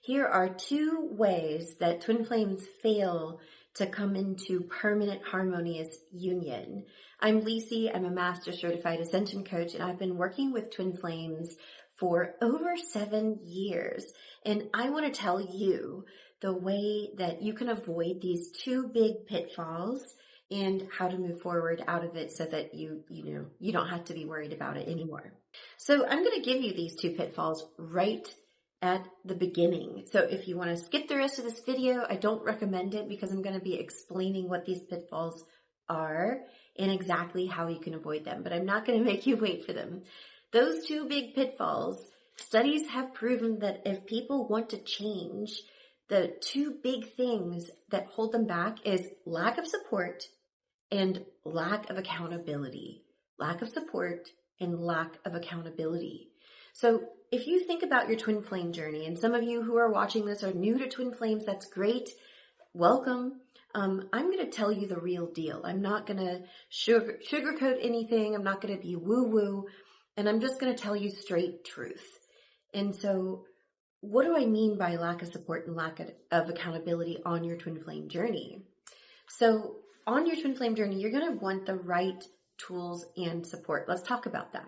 Here are 2 ways that twin flames fail to come into permanent harmonious union. I'm Lisi. I'm a Master Certified Ascension Coach, and I've been working with twin flames for over 7 years. And I want to tell you the way that you can avoid these 2 big pitfalls and how to move forward out of it so that you don't have to be worried about it anymore. So I'm going to give you these 2 pitfalls right at the beginning. So if you want to skip the rest of this video, I don't recommend it because I'm going to be explaining what these pitfalls are and exactly how you can avoid them, but I'm not going to make you wait for them. Those 2 big pitfalls, studies have proven that if people want to change, the 2 big things that hold them back is lack of support and lack of accountability. Lack of support and lack of accountability. So if you think about your twin flame journey, and some of you who are watching this are new to twin flames, that's great. Welcome. I'm going to tell you the real deal. I'm not going to sugarcoat anything. I'm not going to be woo-woo. And I'm just going to tell you straight truth. And so what do I mean by lack of support and lack of accountability on your twin flame journey? So on your twin flame journey, you're going to want the right tools and support. Let's talk about that.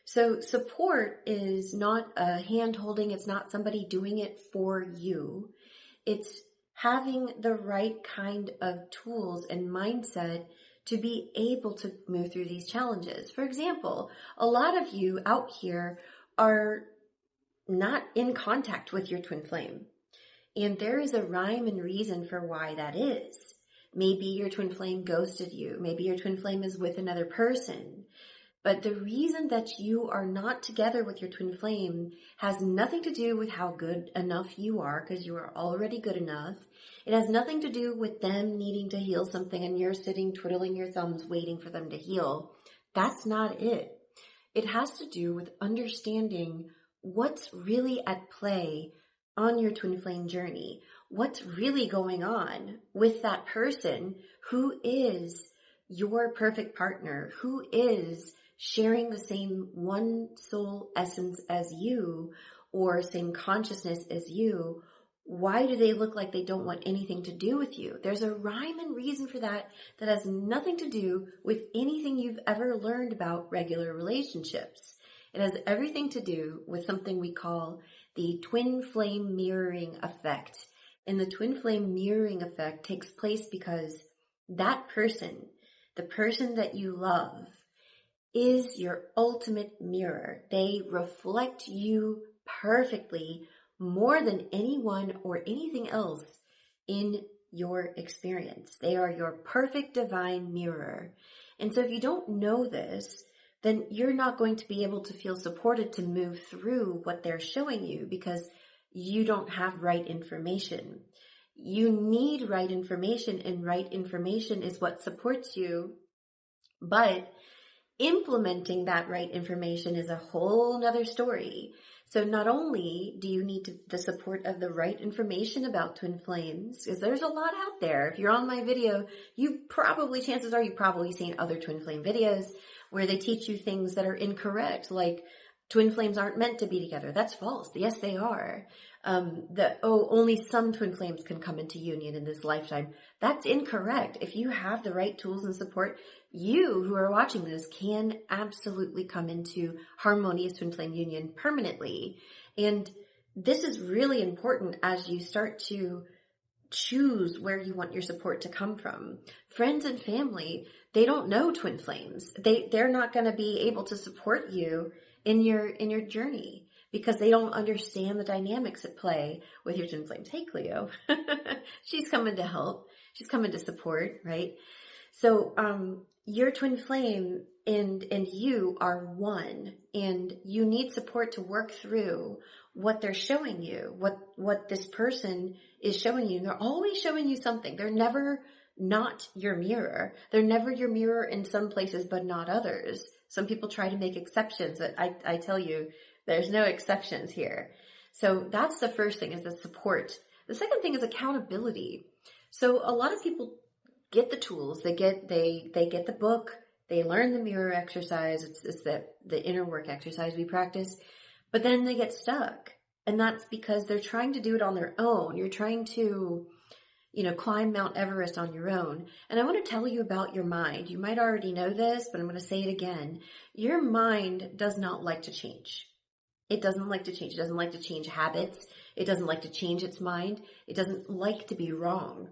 So support is not a hand holding. It's not somebody doing it for you. It's having the right kind of tools and mindset to be able to move through these challenges. For example, a lot of you out here are not in contact with your twin flame. And there is a rhyme and reason for why that is. Maybe your twin flame ghosted you. Maybe your twin flame is with another person. But the reason that you are not together with your twin flame has nothing to do with how good enough you are, because you are already good enough. It has nothing to do with them needing to heal something and you're sitting twiddling your thumbs waiting for them to heal. That's not it. It has to do with understanding what's really at play on your twin flame journey. What's really going on with that person who is your perfect partner, who is sharing the same one soul essence as you or same consciousness as you. Why do they look like they don't want anything to do with you? There's a rhyme and reason for that that has nothing to do with anything you've ever learned about regular relationships. It has everything to do with something we call the twin flame mirroring effect. And the twin flame mirroring effect takes place because that person, the person that you love, is your ultimate mirror. They reflect you perfectly more than anyone or anything else in your experience. They are your perfect divine mirror. And so if you don't know this, then you're not going to be able to feel supported to move through what they're showing you because you don't have right information. You need right information, and right information is what supports you. But implementing that right information is a whole nother story. So not only do you need the support of the right information about twin flames, because there's a lot out there. If you're on my video, chances are you've probably seen other twin flame videos where they teach you things that are incorrect, like twin flames aren't meant to be together. That's false. Yes, they are. Only some twin flames can come into union in this lifetime. That's incorrect. If you have the right tools and support, you who are watching this can absolutely come into harmonious twin flame union permanently. And this is really important as you start to choose where you want your support to come from. Friends and family, they don't know twin flames. They're not going to be able to support you in your journey because they don't understand the dynamics at play with your twin flames. Hey, Cleo. She's coming to help. She's coming to support, right? So, your twin flame and you are one, and you need support to work through what they're showing you, what this person is showing you. They're always showing you something. They're never not your mirror. They're never your mirror in some places, but not others. Some people try to make exceptions, but I tell you, there's no exceptions here. So that's the first thing, is the support. The second thing is accountability. So a lot of people get the tools, they get the book, they learn the mirror exercise. It's the inner work exercise we practice, but then they get stuck And that's because they're trying to do it on their own. You're trying to, climb Mount Everest on your own. And I want to tell you about your mind. You might already know this, but I'm going to say it again. Your mind does not like to change. It doesn't like to change. It doesn't like to change habits. It doesn't like to change its mind. It doesn't like to be wrong,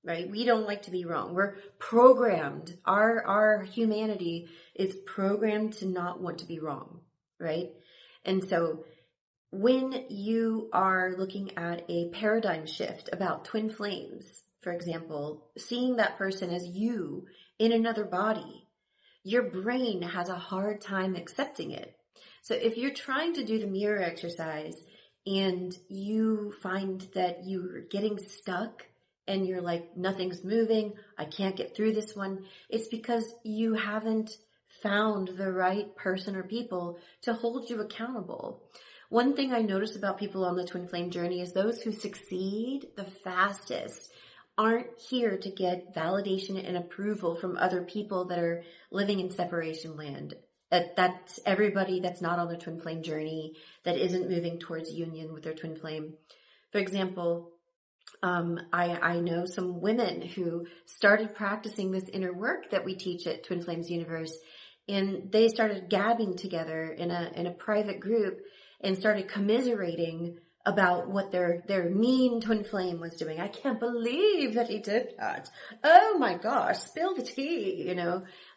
right? We don't like to be wrong. We're programmed. Our humanity is programmed to not want to be wrong, right? And so when you are looking at a paradigm shift about twin flames, for example, seeing that person as you in another body, your brain has a hard time accepting it. So if you're trying to do the mirror exercise and you find that you're getting stuck and you're like, nothing's moving, I can't get through this one, it's because you haven't found the right person or people to hold you accountable. One thing I notice about people on the twin flame journey is those who succeed the fastest aren't here to get validation and approval from other people that are living in separation land. That's everybody that's not on the twin flame journey, that isn't moving towards union with their twin flame. For example, I know some women who started practicing this inner work that we teach at Twin Flames Universe, and they started gabbing together in a private group and started commiserating about what their mean twin flame was doing. I can't believe that he did that. Oh my gosh, spill the tea,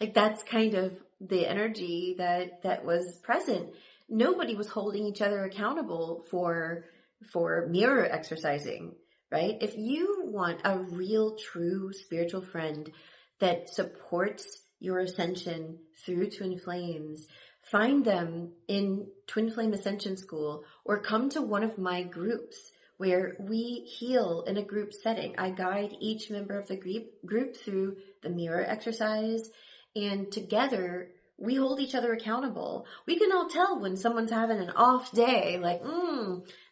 like that's kind of the energy that was present. Nobody was holding each other accountable for mirror exercising, right? If you want a real, true spiritual friend that supports your ascension through twin flames, find them in Twin Flame Ascension School or come to one of my groups where we heal in a group setting. I guide each member of the group through the mirror exercise, and together we hold each other accountable. We can all tell when someone's having an off day, like,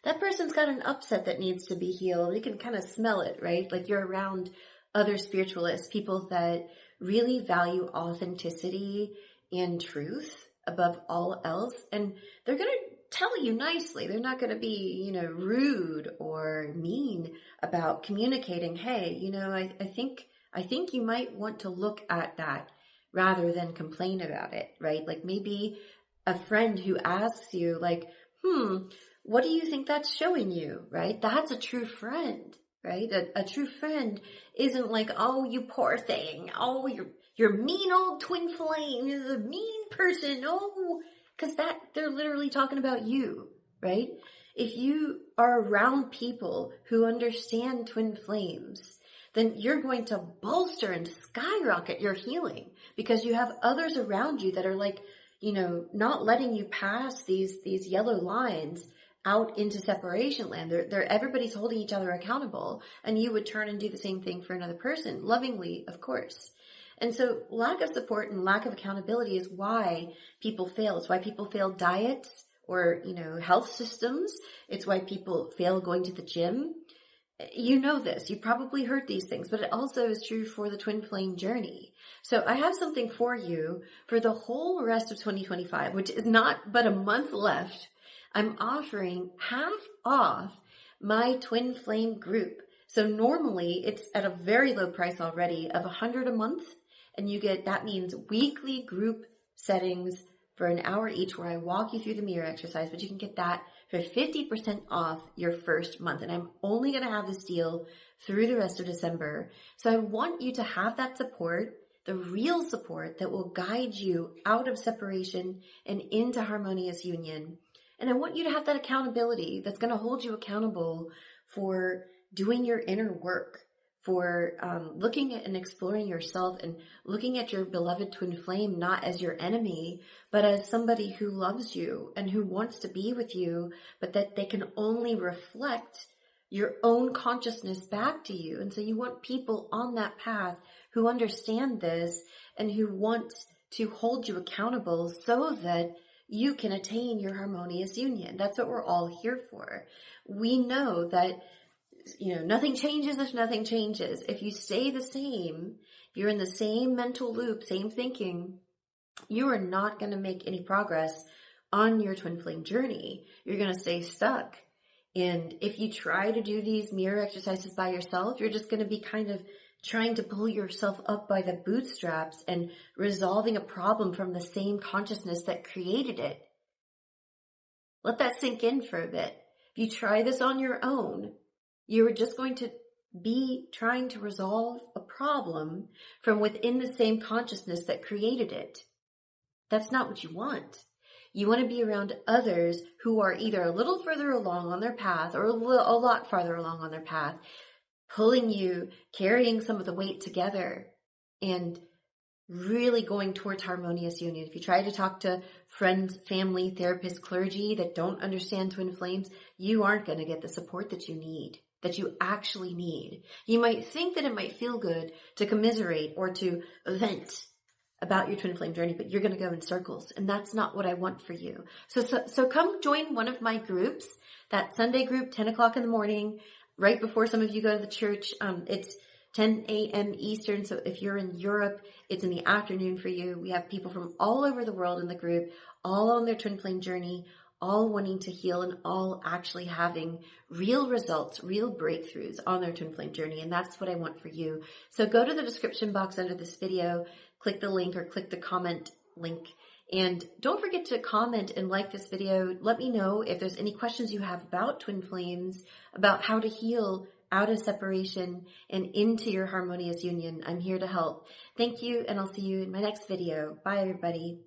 that person's got an upset that needs to be healed. We can kind of smell it, right? Like you're around other spiritualists, people that really value authenticity and truth above all else, and they're going to tell you nicely. They're not going to be, rude or mean about communicating. Hey, I think you might want to look at that rather than complain about it, right? Like maybe a friend who asks you like, what do you think that's showing you, right? That's a true friend, right? A true friend isn't like, oh, you poor thing. Oh, you're mean old twin flame. You're a mean person. Oh, because they're literally talking about you, right? If you are around people who understand twin flames, then you're going to bolster and skyrocket your healing because you have others around you that are like, not letting you pass these yellow lines out into separation land. Everybody's holding each other accountable, and you would turn and do the same thing for another person, lovingly, of course. And so lack of support and lack of accountability is why people fail. It's why people fail diets or, health systems. It's why people fail going to the gym. You know this. You probably heard these things, but it also is true for the twin flame journey. So I have something for you for the whole rest of 2025, which is not but a month left. I'm offering half off my twin flame group. So normally it's at a very low price already of $100 a month. And that means weekly group settings for an hour each where I walk you through the mirror exercise, but you can get that for 50% off your first month. And I'm only going to have this deal through the rest of December. So I want you to have that support, the real support that will guide you out of separation and into harmonious union. And I want you to have that accountability that's going to hold you accountable for doing your inner work, for looking at and exploring yourself and looking at your beloved twin flame not as your enemy, but as somebody who loves you and who wants to be with you, but that they can only reflect your own consciousness back to you. And so you want people on that path who understand this and who want to hold you accountable so that you can attain your harmonious union. That's what we're all here for. We know that nothing changes if nothing changes. If you stay the same, if you're in the same mental loop, same thinking, you are not going to make any progress on your twin flame journey. You're going to stay stuck. And if you try to do these mirror exercises by yourself, you're just going to be kind of trying to pull yourself up by the bootstraps and resolving a problem from the same consciousness that created it. Let that sink in for a bit. If you try this on your own, you're just going to be trying to resolve a problem from within the same consciousness that created it. That's not what you want. You want to be around others who are either a little further along on their path or a lot farther along on their path, pulling you, carrying some of the weight together, and really going towards harmonious union. If you try to talk to friends, family, therapists, clergy that don't understand twin flames, you aren't going to get the support that you need, that you actually need. You might think that it might feel good to commiserate or to vent about your twin flame journey, but you're going to go in circles, and that's not what I want for you. So come join one of my groups, that Sunday group, 10 o'clock in the morning, right before some of you go to the church. It's 10 a.m. Eastern, so if you're in Europe, it's in the afternoon for you. We have people from all over the world in the group, all on their twin flame journey, all wanting to heal, and all actually having real results, real breakthroughs on their twin flame journey. And that's what I want for you. So go to the description box under this video, click the link or click the comment link. And don't forget to comment and like this video. Let me know if there's any questions you have about twin flames, about how to heal out of separation and into your harmonious union. I'm here to help. Thank you, and I'll see you in my next video. Bye, everybody.